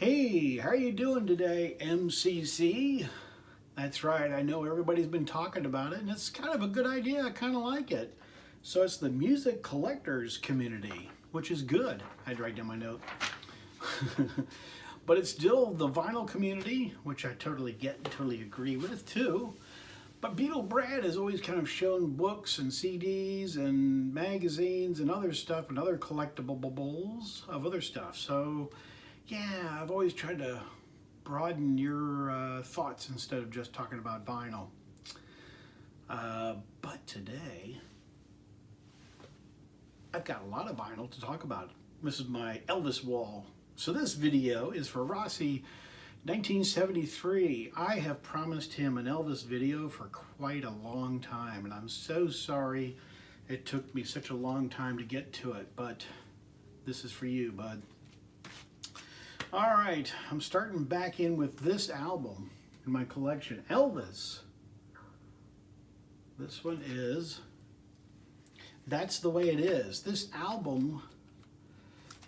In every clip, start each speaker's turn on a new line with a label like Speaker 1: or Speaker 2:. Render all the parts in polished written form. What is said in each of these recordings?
Speaker 1: Hey, how are you doing today, MCC? That's right, I know everybody's been talking about it, and it's kind of a good idea. I kind of like it. So it's the music collectors community, which is good. I had to write down my note. But it's still the vinyl community, which I totally get and totally agree with too. But Beetle Brad has always kind of shown books and CDs and magazines and other stuff and other collectibles of other stuff. So yeah, I've always tried to broaden your thoughts instead of just talking about vinyl. But today, I've got a lot of vinyl to talk about. This is my Elvis wall. So this video is for Rossi 1973. I have promised him an Elvis video for quite a long time, and I'm so sorry it took me such a long time to get to it, but this is for you, bud. All right, I'm starting back in with this album in my collection, Elvis. This one is That's the Way It Is. This album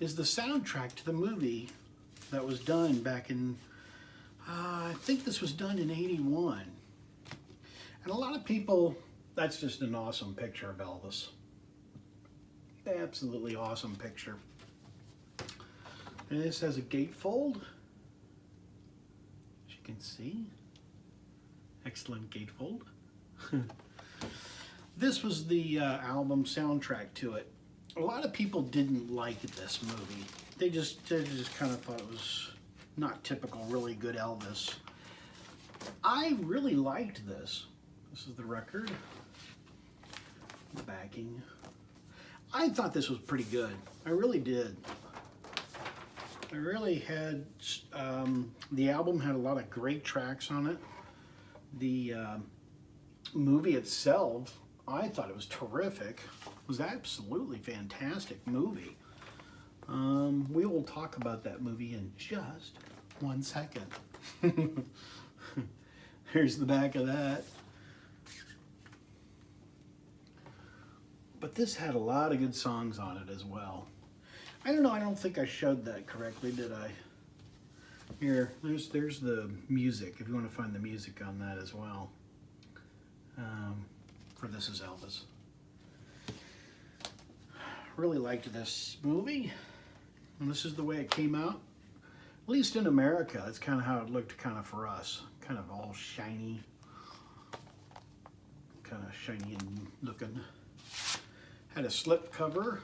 Speaker 1: is the soundtrack to the movie that was done back in, I think this was done in '81. And a lot of people, that's just an awesome picture of Elvis. Absolutely awesome picture. And this has a gatefold, as you can see. Excellent gatefold. This was the album soundtrack to it. A lot of people didn't like this movie. They just kind of thought it was not typical, really good Elvis. I really liked this. This is the record. The backing. I thought this was pretty good. I really did. I really had, the album had a lot of great tracks on it. The movie itself, I thought it was terrific. It was absolutely fantastic movie. We will talk about that movie in just 1 second. Here's the back of that. But this had a lot of good songs on it as well. I don't know, I don't think I showed that correctly, did I? Here, there's the music, if you want to find the music on that as well. For This Is Elvis. Really liked this movie, and this is the way it came out. At least in America, that's kind of how it looked kind of for us. Kind of all shiny. Kind of shiny and looking. Had a slip cover,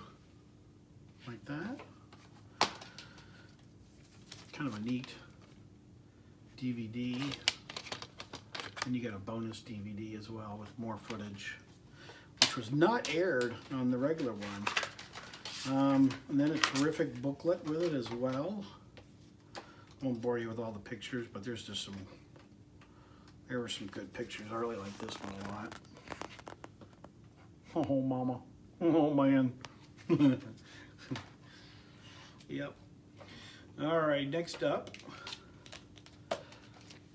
Speaker 1: like that. Kind of a neat DVD. And you get a bonus DVD as well with more footage, which was not aired on the regular one. And then a terrific booklet with it as well. Won't bore you with all the pictures, but there's just some, there were some good pictures. I really like this one a lot. Oh, mama. Oh, man. Yep. All right, next up,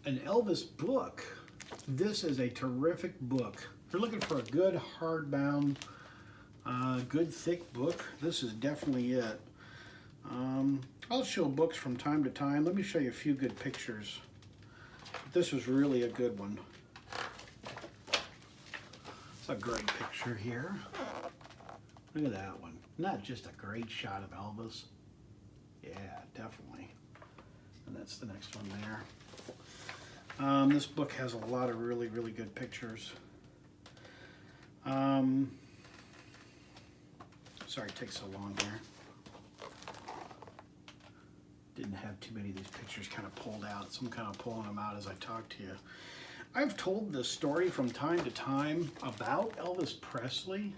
Speaker 1: an Elvis book. This is a terrific book. If you're looking for a good hardbound, good thick book, this is definitely it. I'll show books from time to time. Let me show you a few good pictures. This was really a good one. It's a great picture here. Look at that one. Not just a great shot of Elvis. Yeah, definitely. And that's the next one there. This book has a lot of really, really good pictures. Sorry it takes so long here. Didn't have too many of these pictures kind of pulled out, so I'm kind of pulling them out as I talk to you. I've told this story from time to time about Elvis Presley,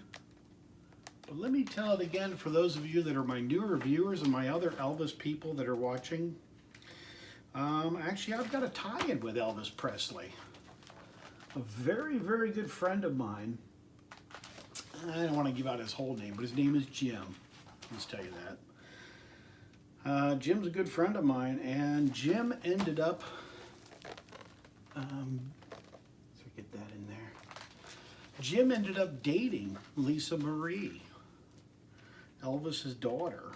Speaker 1: but let me tell it again for those of you that are my newer viewers and my other Elvis people that are watching. Actually, I've got a tie-in with Elvis Presley. A very, very good friend of mine. I don't want to give out his whole name, but his name is Jim. Let's tell you that. Jim's a good friend of mine, and Jim ended up, let's get that in there. Jim ended up dating Lisa Marie, Elvis's daughter.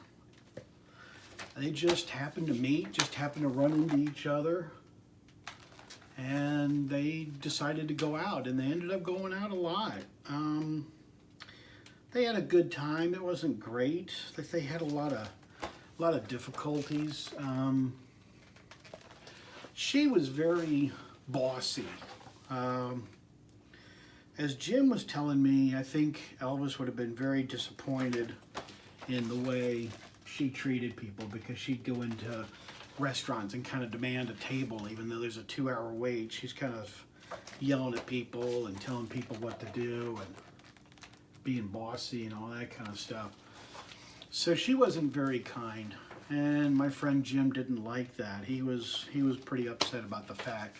Speaker 1: They just happened to meet, just happened to run into each other, and they decided to go out, and they ended up going out a lot. They had a good time. It wasn't great. They had a lot of difficulties. She was very bossy. As Jim was telling me, I think Elvis would have been very disappointed in the way she treated people, because she'd go into restaurants and kind of demand a table even though there's a 2-hour wait. She's kind of yelling at people and telling people what to do and being bossy and all that kind of stuff. So she wasn't very kind, and my friend Jim didn't like that. He was pretty upset about the fact,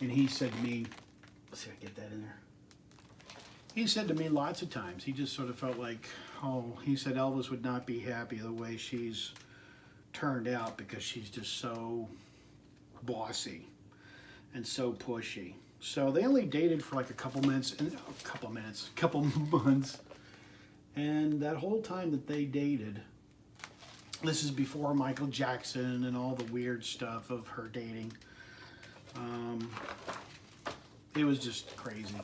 Speaker 1: and he said to me, let's see if I get that in there. He said to me lots of times, he just sort of felt like, oh, he said Elvis would not be happy the way she's turned out, because she's just so bossy and so pushy. So they only dated for like a couple months, and that whole time that they dated, this is before Michael Jackson and all the weird stuff of her dating. It was just crazy.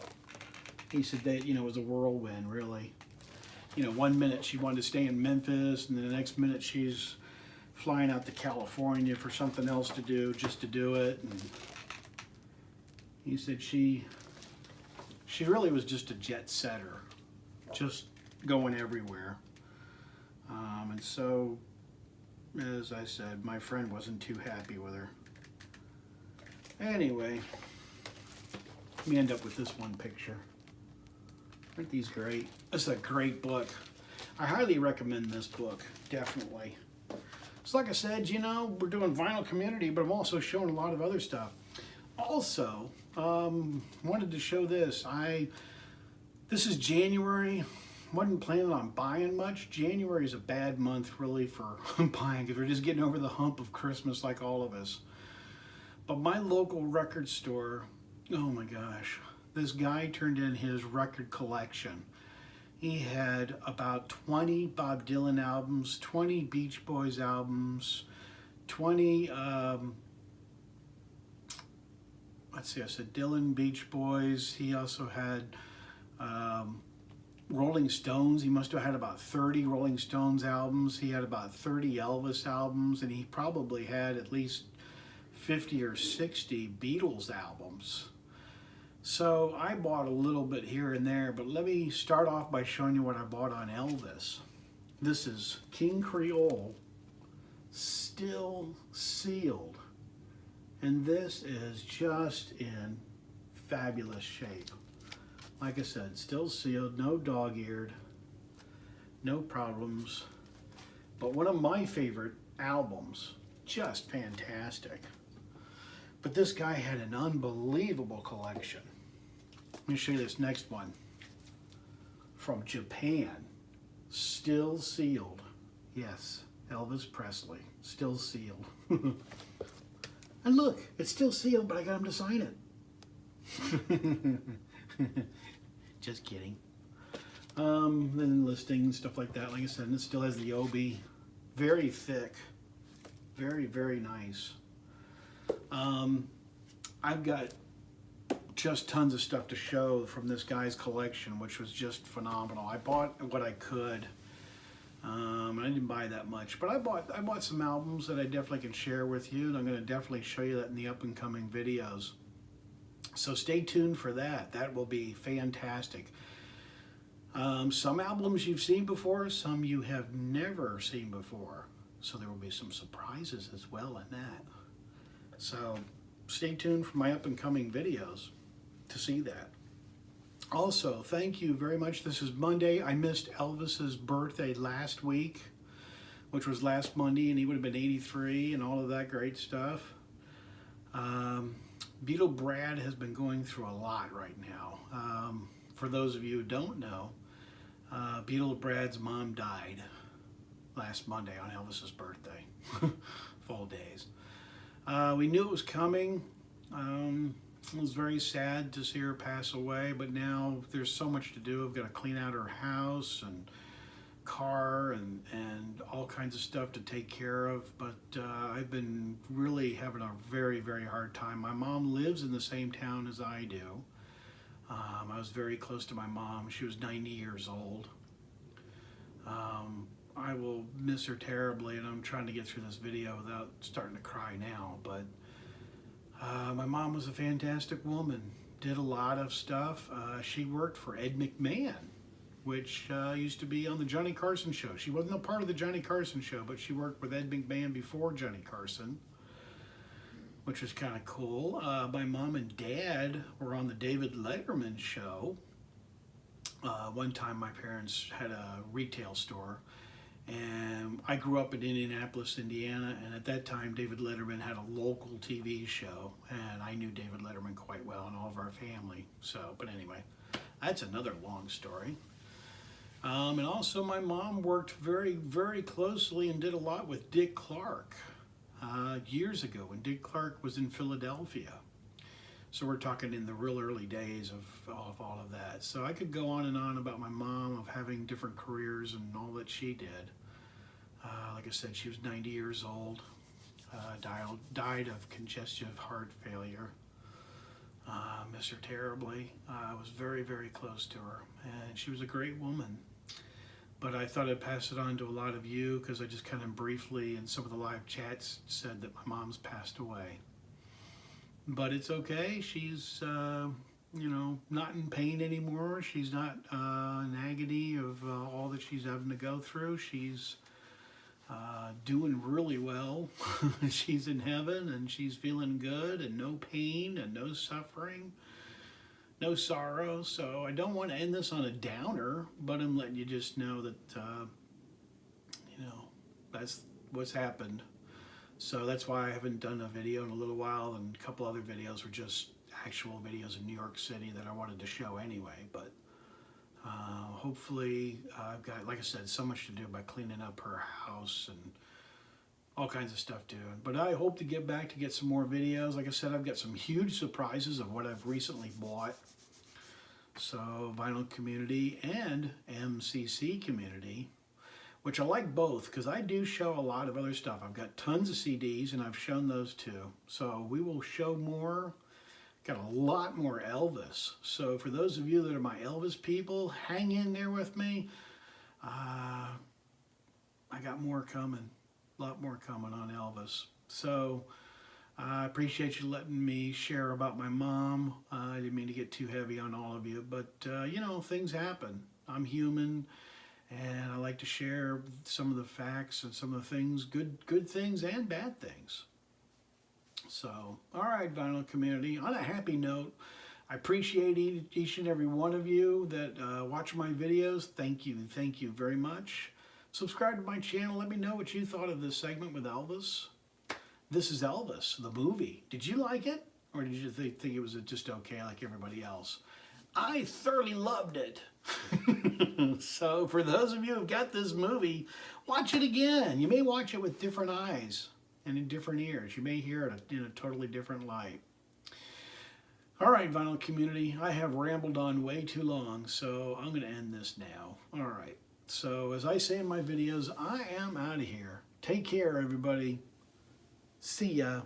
Speaker 1: He said that, it was a whirlwind, really. 1 minute she wanted to stay in Memphis, and then the next minute she's flying out to California for something else to do, just to do it. And he said she really was just a jet setter, just going everywhere. And so, as I said, my friend wasn't too happy with her. Anyway, let me end up with this one picture. Aren't these great? This is a great book. I highly recommend this book, definitely. So like I said, we're doing vinyl community, but I'm also showing a lot of other stuff. Also, wanted to show this. This is January. Wasn't planning on buying much. January is a bad month, really, for buying, because we're just getting over the hump of Christmas like all of us. But my local record store, oh my gosh, this guy turned in his record collection. He had about 20 Bob Dylan albums, 20 Beach Boys albums, 20, let's see, I said Dylan, Beach Boys. He also had Rolling Stones. He must have had about 30 Rolling Stones albums. He had about 30 Elvis albums, and he probably had at least 50 or 60 Beatles albums. So I bought a little bit here and there, but let me start off by showing you what I bought on Elvis. This is King Creole, still sealed. And this is just in fabulous shape. Like I said, still sealed, no dog-eared, no problems. But one of my favorite albums, just fantastic. But this guy had an unbelievable collection. Let me show you this next one. From Japan, still sealed. Yes, Elvis Presley, still sealed. And look, it's still sealed, but I got him to sign it. Just kidding. Then listings, stuff like that. Like I said, it still has the OB. Very thick. Very, very nice. I've got just tons of stuff to show from this guy's collection, which was just phenomenal. I bought what I could. I didn't buy that much, but I bought some albums that I definitely can share with you, and I'm going to definitely show you that in the up and coming videos. So stay tuned for that. That will be fantastic. Some albums you've seen before, some you have never seen before. So there will be some surprises as well in that. So stay tuned for my up and coming videos to see that. Also, thank you very much. This is Monday. I missed Elvis's birthday last week, which was last Monday, and he would have been 83 and all of that great stuff. Beatle Brad has been going through a lot right now. For those of you who don't know, Beatle Brad's mom died last Monday on Elvis's birthday. Full days. We knew it was coming. It was very sad to see her pass away, but now there's so much to do. I've got to clean out her house and car and all kinds of stuff to take care of, but I've been really having a very, very hard time. My mom lives in the same town as I do. I was very close to my mom. She was 90 years old. I will miss her terribly, and I'm trying to get through this video without starting to cry now, but my mom was a fantastic woman, did a lot of stuff. She worked for Ed McMahon, which used to be on the Johnny Carson show. She wasn't a part of the Johnny Carson show, but she worked with Ed McMahon before Johnny Carson, which was kind of cool. My mom and dad were on the David Letterman show. One time my parents had a retail store, and I grew up in Indianapolis, Indiana, and at that time David Letterman had a local TV show, and I knew David Letterman quite well and all of our family. So, but anyway, that's another long story. And also my mom worked very, very closely and did a lot with Dick Clark years ago when Dick Clark was in Philadelphia. So we're talking in the real early days of all of that. So I could go on and on about my mom, of having different careers and all that she did. Like I said, she was 90 years old, died of congestive heart failure. Miss her terribly. I was very, very close to her, and she was a great woman. But I thought I'd pass it on to a lot of you, because I just kind of briefly in some of the live chats said that my mom's passed away. But it's okay. She's, you know, not in pain anymore. She's not in agony of all that she's having to go through. She's doing really well. She's in heaven, and she's feeling good, and no pain and no suffering, no sorrow. So I don't want to end this on a downer, but I'm letting you just know that, you know, that's what's happened. So that's why I haven't done a video in a little while, and a couple other videos were just actual videos in New York City that I wanted to show anyway. But hopefully I've got, like I said, so much to do by cleaning up her house and all kinds of stuff doing. But I hope to get back to get some more videos. Like I said, I've got some huge surprises of what I've recently bought. So vinyl community and MCC community, which I like both, because I do show a lot of other stuff. I've got tons of CDs, and I've shown those too. So we will show more. Got a lot more Elvis. So for those of you that are my Elvis people, hang in there with me. I got more coming. A lot more coming on Elvis. So I appreciate you letting me share about my mom. I didn't mean to get too heavy on all of you, but you know, things happen. I'm human. And I like to share some of the facts and some of the things, good things and bad things. So, all right, vinyl community, on a happy note, I appreciate each and every one of you that watch my videos. Thank you very much. Subscribe to my channel. Let me know what you thought of this segment with Elvis. This is Elvis, the movie. Did you like it? Or did you think it was just okay like everybody else? I thoroughly loved it. So for those of you who've got this movie, watch it again. You may watch it with different eyes and in different ears. You may hear it in a totally different light. All right, vinyl community, I have rambled on way too long, so I'm going to end this now. All right, so as I say in my videos, I am out of here. Take care, everybody. See ya.